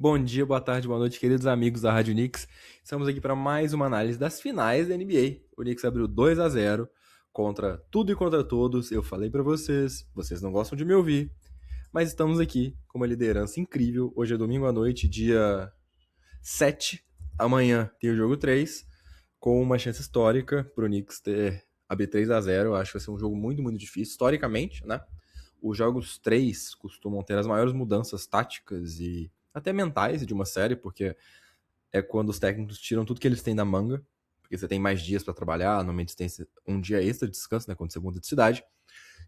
Bom dia, boa tarde, boa noite, queridos amigos da Rádio Knicks. Estamos aqui para mais uma análise das finais da NBA. O Knicks abriu 2-0 contra tudo e contra todos. Eu falei para vocês, vocês não gostam de me ouvir, mas estamos aqui com uma liderança incrível. Hoje é domingo à noite, dia 7. Amanhã tem o jogo 3, com uma chance histórica para o Knicks abrir 3-0. Eu acho que vai ser um jogo muito, muito difícil, historicamente, né? Os jogos 3 costumam ter as maiores mudanças táticas e até mentais de uma série, porque é quando os técnicos tiram tudo que eles têm da manga, porque você tem mais dias para trabalhar, normalmente tem um dia extra de descanso, né, quando você muda de cidade.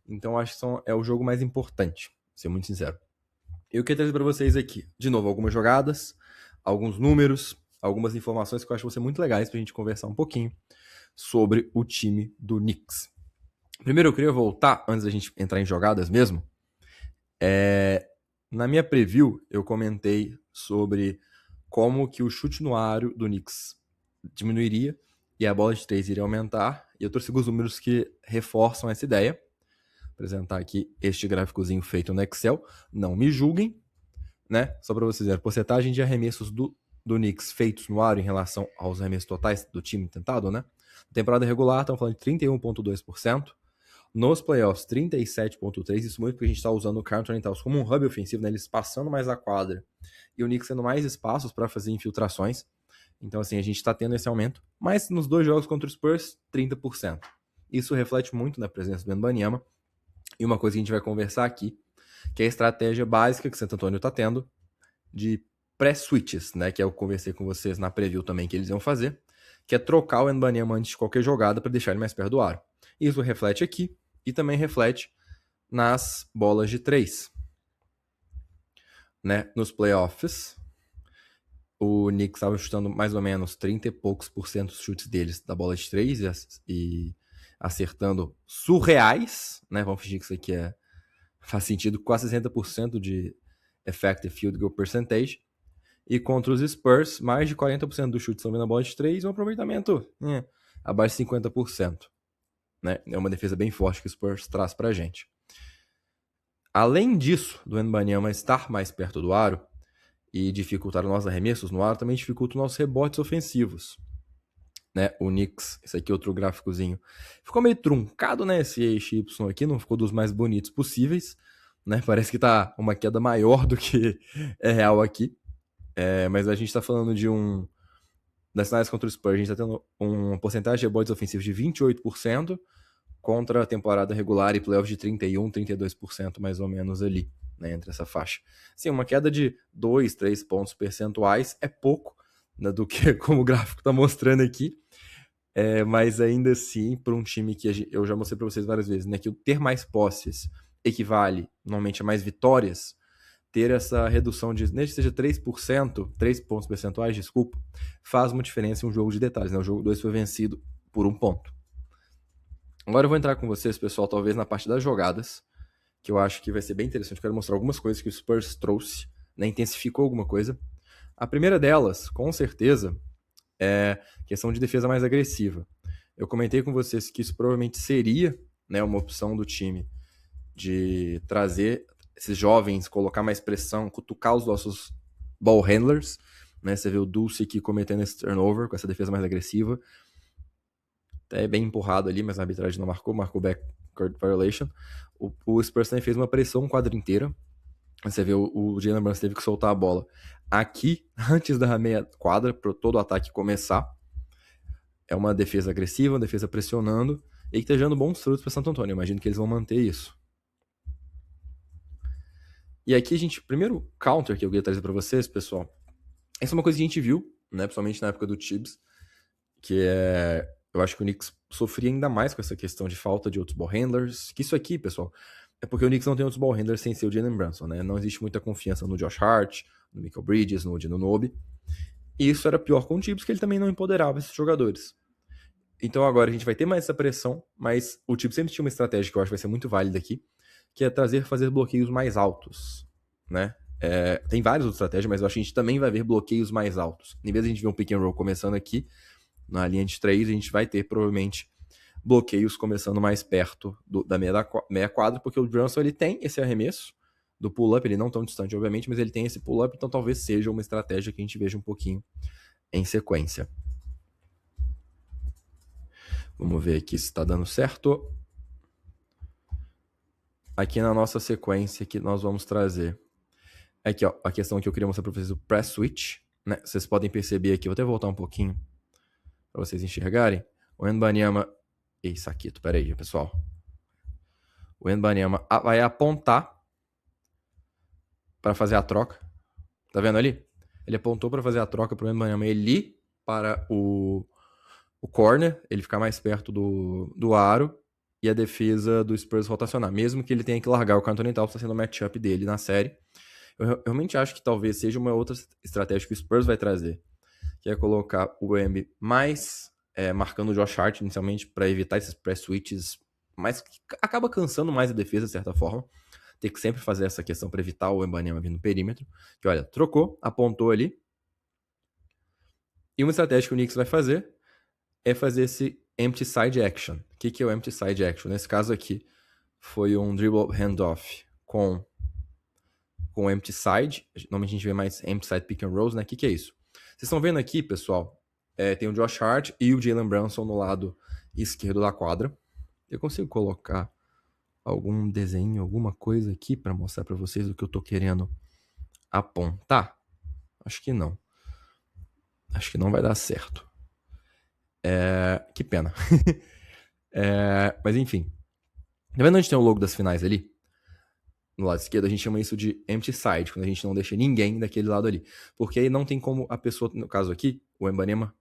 Então acho que é o jogo mais importante, pra ser muito sincero. Eu queria trazer para vocês aqui, de novo, algumas jogadas, alguns números, algumas informações que eu acho que vão ser muito legais pra gente conversar um pouquinho sobre o time do Knicks. Primeiro eu queria voltar, antes da gente entrar em jogadas mesmo, na minha preview eu comentei sobre como que o chute no aro do Knicks diminuiria e a bola de 3 iria aumentar. E eu trouxe alguns números que reforçam essa ideia. Vou apresentar aqui este gráficozinho feito no Excel. Não me julguem, né? Só para vocês verem, porcentagem de arremessos do Knicks feitos no aro em relação aos arremessos totais do time tentado, né? Na temporada regular, estamos falando de 31,2%. Nos playoffs, 37,3%. Isso muito porque a gente está usando o Carl Anthony Towns como um hub ofensivo, né? Eles passando mais a quadra e o Knicks tendo mais espaços para fazer infiltrações. Então, assim, a gente está tendo esse aumento. Mas nos dois jogos contra o Spurs, 30%. Isso reflete muito na presença do Wembanyama. E uma coisa que a gente vai conversar aqui, que é a estratégia básica que o Santo Antônio está tendo de pré-switches, né? Que eu conversei com vocês na preview também que eles iam fazer, que é trocar o Wembanyama antes de qualquer jogada para deixar ele mais perto do aro. Isso reflete aqui e também reflete nas bolas de 3. Né? Nos playoffs, o Knicks estava chutando mais ou menos 30 e poucos por cento dos chutes deles da bola de 3 e acertando surreais, né? Vamos fingir que isso aqui faz sentido, quase 60% de effective field goal percentage. E contra os Spurs, mais de 40% dos chutes são na bola de 3 e um aproveitamento abaixo de 50%. Né? É uma defesa bem forte que o Spurs traz pra gente. Além disso, do Wembanyama estar mais perto do aro e dificultar os nossos arremessos no aro, também dificulta os nossos rebotes ofensivos. Né? O Knicks, esse aqui é outro gráficozinho, ficou meio truncado, né? Esse XY aqui, não ficou dos mais bonitos possíveis. Né? Parece que tá uma queda maior do que é real aqui. Mas a gente tá falando de das finais contra o Spurs, a gente tá tendo uma porcentagem de rebotes ofensivos de 28%, contra a temporada regular e playoffs de 31%, 32% mais ou menos ali, né, entre essa faixa. Sim, uma queda de 2, 3 pontos percentuais é pouco, né, do que como o gráfico está mostrando aqui, mas ainda assim, para um time que eu já mostrei para vocês várias vezes, né, que o ter mais posses equivale normalmente a mais vitórias, ter essa redução de, nem que seja 3%, 3 pontos percentuais, desculpa, faz uma diferença em um jogo de detalhes, né, o jogo 2 foi vencido por 1 ponto. Agora eu vou entrar com vocês, pessoal, talvez na parte das jogadas, que eu acho que vai ser bem interessante. Eu quero mostrar algumas coisas que o Spurs trouxe, né, intensificou alguma coisa. A primeira delas, com certeza, é questão de defesa mais agressiva. Eu comentei com vocês que isso provavelmente seria, né, uma opção do time de trazer esses jovens, colocar mais pressão, cutucar os nossos ball handlers. Né, você vê o Dulce aqui cometendo esse turnover com essa defesa mais agressiva. Até bem empurrado ali, mas a arbitragem não marcou backcourt violation. O Spurs também fez uma pressão quadra inteira. Você vê o Jalen Brunson teve que soltar a bola aqui, antes da meia quadra, para todo o ataque começar. É uma defesa agressiva, uma defesa pressionando, e que está gerando bons frutos para Santo Antônio. Eu imagino que eles vão manter isso. E aqui a gente, primeiro counter que eu queria trazer para vocês, pessoal, essa é uma coisa que a gente viu, né, principalmente na época do Tibbs, que eu acho que o Knicks sofria ainda mais com essa questão de falta de outros ball handlers. Que isso aqui, pessoal, é porque o Knicks não tem outros ball handlers sem ser o Jalen Brunson, né? Não existe muita confiança no Josh Hart, no Michael Bridges, no Anunoby. E isso era pior com o Tibbs, que ele também não empoderava esses jogadores. Então agora a gente vai ter mais essa pressão, mas o Tibbs sempre tinha uma estratégia que eu acho que vai ser muito válida aqui, que é fazer bloqueios mais altos, né? Tem várias outras estratégias, mas eu acho que a gente também vai ver bloqueios mais altos. Em vez de a gente ver um pick and roll começando aqui, na linha de 3, a gente vai ter provavelmente bloqueios começando mais perto da meia quadra, porque o Brunson ele tem esse arremesso, do pull-up, ele não tão distante, obviamente, mas ele tem esse pull-up, então talvez seja uma estratégia que a gente veja um pouquinho em sequência. Vamos ver aqui se está dando certo. Aqui na nossa sequência que nós vamos trazer. Aqui, ó, a questão que eu queria mostrar para vocês, o press switch, né? Vocês podem perceber aqui, vou até voltar um pouquinho para vocês enxergarem. O Wembanyama... Ei, Saquito, peraí, pessoal. O Wembanyama vai apontar para fazer a troca. Tá vendo ali? Ele apontou para fazer a troca para o Wembanyama ele ir para o corner, ele ficar mais perto do aro e a defesa do Spurs rotacionar, mesmo que ele tenha que largar o Anthony Towns, está sendo o matchup dele na série. Eu realmente acho que talvez seja uma outra estratégia que o Spurs vai trazer, que é colocar o Wemby mais marcando o Josh Hart inicialmente para evitar esses press switches, mas que acaba cansando mais a defesa de certa forma. Ter que sempre fazer essa questão para evitar o Wembanyama vir no perímetro. Que olha, trocou, apontou ali. E uma estratégia que o Knicks vai fazer é fazer esse empty side action. O que é o empty side action? Nesse caso aqui, foi um dribble handoff com empty side. Normalmente a gente vê mais empty side pick and rolls, né? O que é isso? Vocês estão vendo aqui, pessoal, tem o Josh Hart e o Jalen Brunson no lado esquerdo da quadra. Eu consigo colocar algum desenho, alguma coisa aqui para mostrar para vocês o que eu tô querendo apontar? Acho que não. Acho que não vai dar certo. Que pena. Mas enfim. Tá vendo onde tem o logo das finais ali? No lado esquerdo, a gente chama isso de empty side, quando a gente não deixa ninguém daquele lado ali. Porque aí não tem como a pessoa, no caso aqui, o Wembanyama,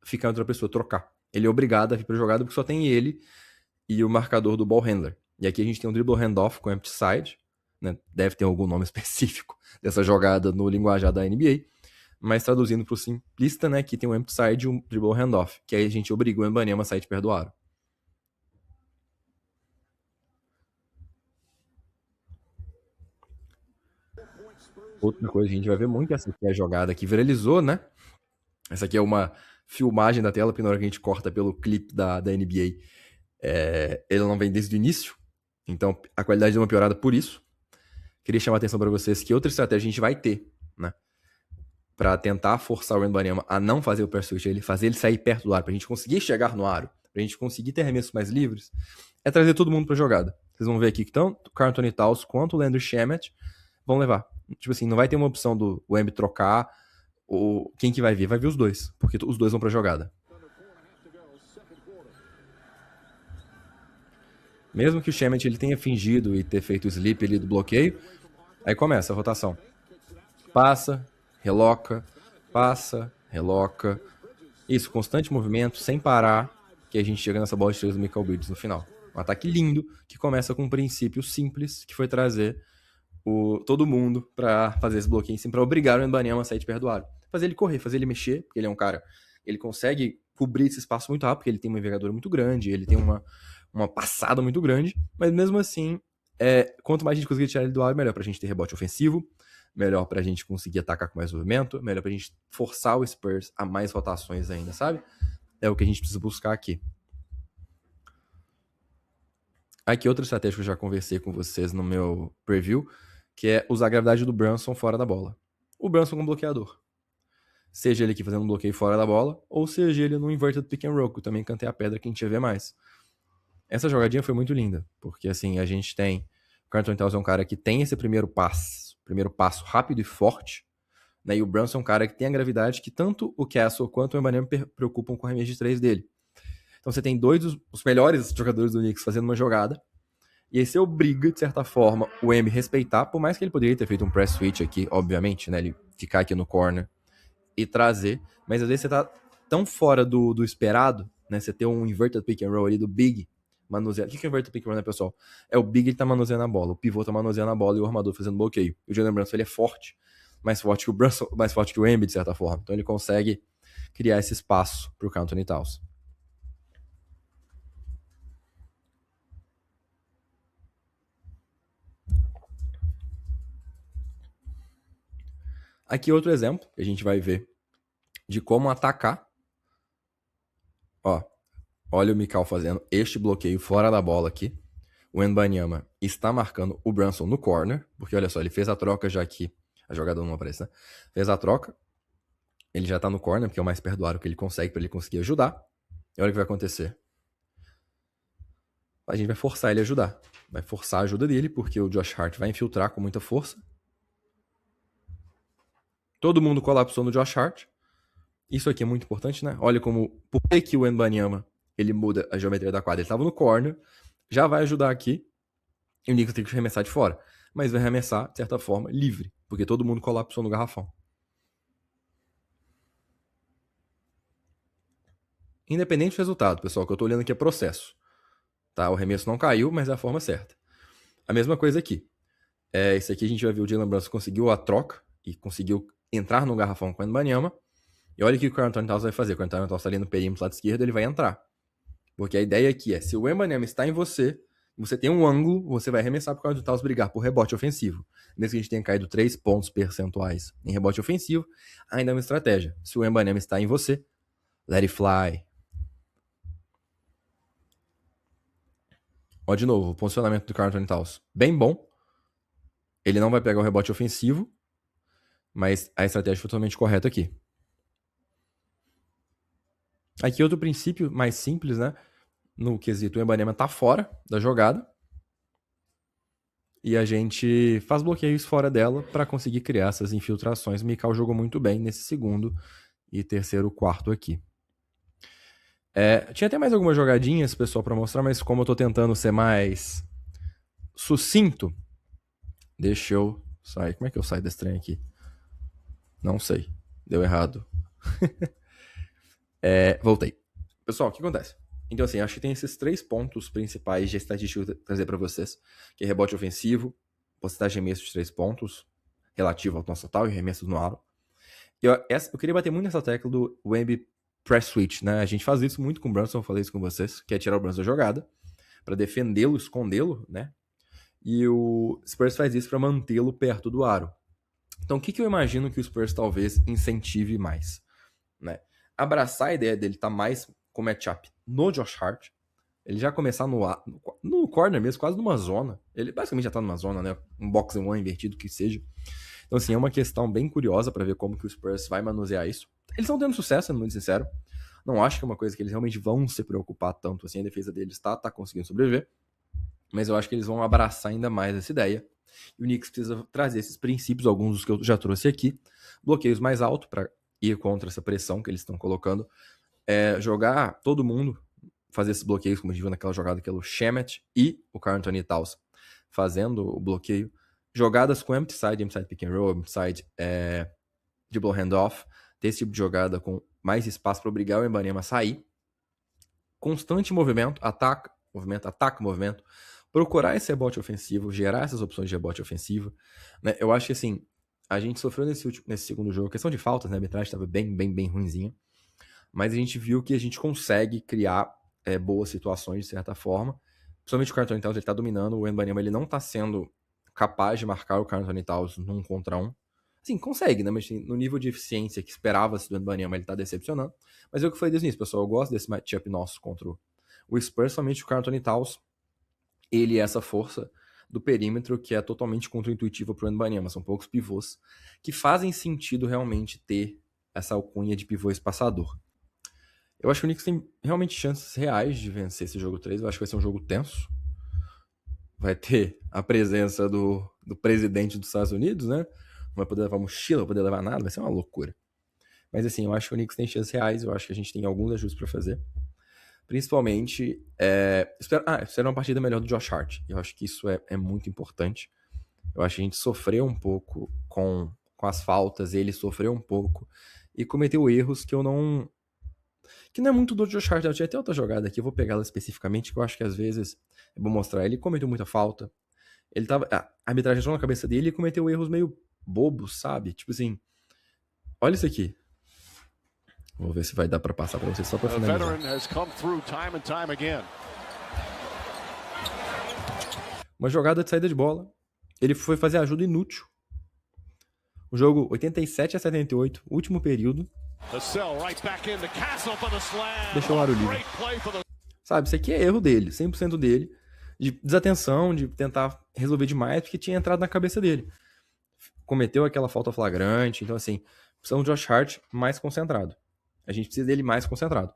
ficar outra pessoa, trocar. Ele é obrigado a vir pra jogada porque só tem ele e o marcador do ball handler. E aqui a gente tem um dribble handoff com empty side, né? Deve ter algum nome específico dessa jogada no linguajar da NBA. Mas traduzindo pro simplista, né, que tem um empty side e um dribble handoff, que aí a gente obriga o Wembanyama a sair de perto do aro. Outra coisa que a gente vai ver muito, essa aqui é a jogada que viralizou, né? Essa aqui é uma filmagem da tela, porque na hora que a gente corta pelo clipe da NBA, ele não vem desde o início, então a qualidade deu uma piorada por isso. Queria chamar a atenção para vocês que outra estratégia a gente vai ter, né? Para tentar forçar o Wembanyama a não fazer o press switch, fazer ele sair perto do aro, pra gente conseguir chegar no aro, pra gente conseguir ter arremessos mais livres, é trazer todo mundo pra jogada. Vocês vão ver aqui que tanto o Karl Anthony Towns quanto o Landry Shamet vão levar. Tipo assim, não vai ter uma opção do Wemby trocar, ou quem que vai vir? Vai vir os dois, porque os dois vão pra jogada. Mesmo que o Shamet ele tenha fingido e ter feito o sleep ali do bloqueio, aí começa a rotação. Passa, reloca, passa, reloca. Isso, constante movimento, sem parar, que a gente chega nessa bola de 3 do Michael Bridges no final. Um ataque lindo, que começa com um princípio simples, que foi trazer todo mundo pra fazer esse bloqueio em cima, pra obrigar o Wembanyama a sair de perto do aro. Fazer ele correr, fazer ele mexer, porque ele é um cara, ele consegue cobrir esse espaço muito rápido, porque ele tem uma envergadura muito grande, ele tem uma passada muito grande, mas mesmo assim, quanto mais a gente conseguir tirar ele do aro, melhor pra gente ter rebote ofensivo, melhor pra gente conseguir atacar com mais movimento, melhor pra gente forçar o Spurs a mais rotações ainda, sabe? É o que a gente precisa buscar aqui. Aqui outra estratégia que eu já conversei com vocês no meu preview, que é usar a gravidade do Brunson fora da bola. O Brunson como bloqueador. Seja ele aqui fazendo um bloqueio fora da bola, ou seja ele no inverted pick and roll, que eu também cantei a pedra que a gente ia ver mais. Essa jogadinha foi muito linda, porque assim, a gente tem... O Karl Anthony Towns é um cara que tem esse primeiro passo rápido e forte, né? E o Brunson é um cara que tem a gravidade que tanto o Castle quanto o Wembanyama preocupam com o arremesso de 3 dele. Então você tem dois dos melhores jogadores do Knicks fazendo uma jogada, e aí você obriga, de certa forma, o Wemby respeitar, por mais que ele poderia ter feito um press switch aqui, obviamente, né? Ele ficar aqui no corner e trazer, mas às vezes você tá tão fora do esperado, né? Você ter um inverted pick and roll ali do Big manuseando. O que é inverted pick and roll, né, pessoal? É o Big, ele tá manuseando a bola, o pivô tá manuseando a bola e o armador fazendo bloqueio. O Jalen Brunson, ele é forte, mais forte que o Brunson, mais forte que o Wemby, de certa forma. Então ele consegue criar esse espaço pro Karl Anthony Towns. Aqui outro exemplo que a gente vai ver de como atacar. Ó, olha o Mikal fazendo este bloqueio fora da bola aqui. O Wembanyama está marcando o Brunson no corner, porque olha só, ele fez a troca já que a jogada não aparece, né? Fez a troca, ele já tá no corner, porque é o mais perto do aro que ele consegue pra ele conseguir ajudar. E olha o que vai acontecer. A gente vai forçar ele a ajudar. Vai forçar a ajuda dele, porque o Josh Hart vai infiltrar com muita força. Todo mundo colapsou no Josh Hart. Isso aqui é muito importante, né? Olha como... Por que o Wembanyama, ele muda a geometria da quadra? Ele tava no corner, já vai ajudar aqui, e o Knicks tem que arremessar de fora. Mas vai arremessar, de certa forma, livre, porque todo mundo colapsou no garrafão. Independente do resultado, pessoal, que eu tô olhando aqui é processo. Tá? O arremesso não caiu, mas é a forma certa. A mesma coisa aqui. Esse aqui a gente vai ver o Jalen Brunson conseguiu a troca e conseguiu entrar no garrafão com o Wembanyama. E olha o que o Karl Anthony Towns vai fazer. O Karl Anthony Towns está ali no perímetro lado esquerdo, ele vai entrar. Porque a ideia aqui é, se o Wembanyama está em você, você tem um ângulo, você vai arremessar para o Karl Anthony Towns brigar por rebote ofensivo. Mesmo que a gente tenha caído 3 pontos percentuais em rebote ofensivo, ainda é uma estratégia. Se o Wembanyama está em você, let it fly. Ó, de novo, o posicionamento do Karl Anthony Towns bem bom. Ele não vai pegar o rebote ofensivo, mas a estratégia foi totalmente correta aqui. Aqui outro princípio mais simples, né? No quesito, o Wembanyama tá fora da jogada. E a gente faz bloqueios fora dela para conseguir criar essas infiltrações. O Mikal jogou muito bem nesse segundo e terceiro quarto aqui. Tinha até mais algumas jogadinhas, pessoal, para mostrar, mas como eu tô tentando ser mais sucinto, deixa eu sair. Como é que eu saio desse trem aqui? Não sei. Deu errado. Voltei. Pessoal, o que acontece? Então, assim, acho que tem esses 3 pontos principais de estatística que eu vou trazer para vocês, que é rebote ofensivo, porcentagem de arremesso de 3 pontos, relativo ao nosso total e arremessos no aro. Eu queria bater muito nessa tecla do Wemby press switch, né? A gente faz isso muito com o Brunson, eu falei isso com vocês, que é tirar o Brunson da jogada, para defendê-lo, escondê-lo, né? E o Spurs faz isso para mantê-lo perto do aro. Então, o que eu imagino que o Spurs talvez incentive mais, né? Abraçar a ideia dele estar mais com matchup no Josh Hart, ele já começar no corner mesmo, quase numa zona. Ele basicamente já tá numa zona, né? Um box and one invertido que seja. Então, assim, é uma questão bem curiosa para ver como que o Spurs vai manusear isso. Eles estão tendo sucesso, sendo muito sincero. Não acho que é uma coisa que eles realmente vão se preocupar tanto assim. A defesa deles tá conseguindo sobreviver. Mas eu acho que eles vão abraçar ainda mais essa ideia. E o Knicks precisa trazer esses princípios, alguns dos que eu já trouxe aqui. Bloqueios mais altos para ir contra essa pressão que eles estão colocando. Jogar todo mundo, fazer esses bloqueios, como a gente viu naquela jogada que é o Shamet e o Karl Anthony Towns fazendo o bloqueio. Jogadas com empty side pick and roll, empty side dribble handoff, ter esse tipo de jogada com mais espaço para obrigar o Wembanyama a sair. Constante movimento, ataque, movimento. Procurar esse rebote ofensivo, gerar essas opções de rebote ofensivo. Né? Eu acho que assim, a gente sofreu nesse segundo jogo, questão de faltas, né? A arbitragem estava bem ruinzinha. Mas a gente viu que a gente consegue criar boas situações de certa forma. Principalmente o Karl Anthony Towns, ele tá dominando, o Wembanyama ele não tá sendo capaz de marcar o Karl Anthony Towns num contra um. Sim, consegue, né? Mas no nível de eficiência que esperava-se do Wembanyama, ele tá decepcionando. Mas é o que eu falei desde o início, pessoal. Eu gosto desse matchup nosso contra o Spurs, somente o Karl Anthony Towns. Ele é essa força do perímetro que é totalmente contra-intuitiva pro Wembanyama. São poucos pivôs que fazem sentido realmente ter essa alcunha de pivô espaçador. Eu acho que o Knicks tem realmente chances reais de vencer esse jogo 3. Eu acho que vai ser um jogo tenso. Vai ter a presença do presidente dos Estados Unidos, né? Não vai poder levar mochila, não vai poder levar nada. Vai ser uma loucura. Mas assim, eu acho que o Knicks tem chances reais. Eu acho que a gente tem alguns ajustes para fazer. Principalmente, espero uma partida melhor do Josh Hart. Eu acho que isso é muito importante. Eu acho que a gente sofreu um pouco com as faltas. Ele sofreu um pouco. E cometeu erros que não é muito do Josh Hart. Eu tinha até outra jogada aqui, eu vou pegá-la especificamente, que eu acho que às vezes é bom mostrar. Ele cometeu muita falta. A arbitragem entrou na cabeça dele e cometeu erros meio bobos, sabe? Tipo assim, olha isso aqui. Vou ver se vai dar pra passar pra vocês só pra finalizar. Uma jogada de saída de bola. Ele foi fazer ajuda inútil. O jogo 87-78, último período. Deixou o aro livre. Sabe, isso aqui é erro dele, 100% dele. de desatenção, de tentar resolver demais, porque tinha entrado na cabeça dele. Cometeu aquela falta flagrante, então assim, precisamos de Josh Hart mais concentrado. A gente precisa dele mais concentrado.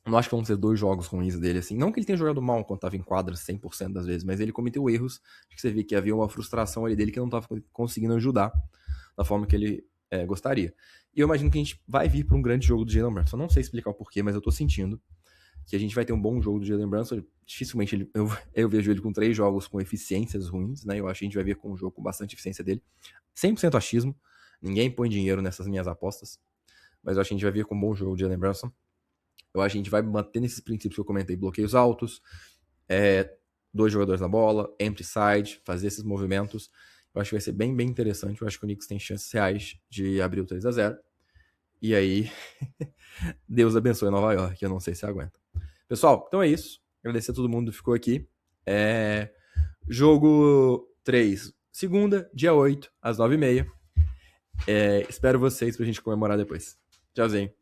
Não acho que vão ser 2 jogos ruins dele, assim. Não que ele tenha jogado mal quando tava em quadra 100% das vezes, mas ele cometeu erros. Acho que você vê que havia uma frustração ali dele que não tava conseguindo ajudar da forma que ele gostaria. E eu imagino que a gente vai vir para um grande jogo do Jalen Brunson. Eu não sei explicar o porquê, mas eu tô sentindo que a gente vai ter um bom jogo do Jalen Brunson. Dificilmente eu vejo ele com 3 jogos com eficiências ruins, né? Eu acho que a gente vai ver com um jogo com bastante eficiência dele. 100% achismo. Ninguém põe dinheiro nessas minhas apostas. Mas eu acho que a gente vai ver com um bom jogo do Jalen Brunson. Eu acho que a gente vai manter nesses princípios que eu comentei. Bloqueios altos, 2 jogadores na bola, empty side, fazer esses movimentos. Eu acho que vai ser bem, bem interessante. Eu acho que o Knicks tem chances reais de abrir o 3-0. E aí, Deus abençoe Nova York. Eu não sei se aguenta. Pessoal, então é isso. Agradecer a todo mundo que ficou aqui. Jogo 3, segunda, dia 8, às 9h30. Espero vocês pra gente comemorar depois. Tchauzinho.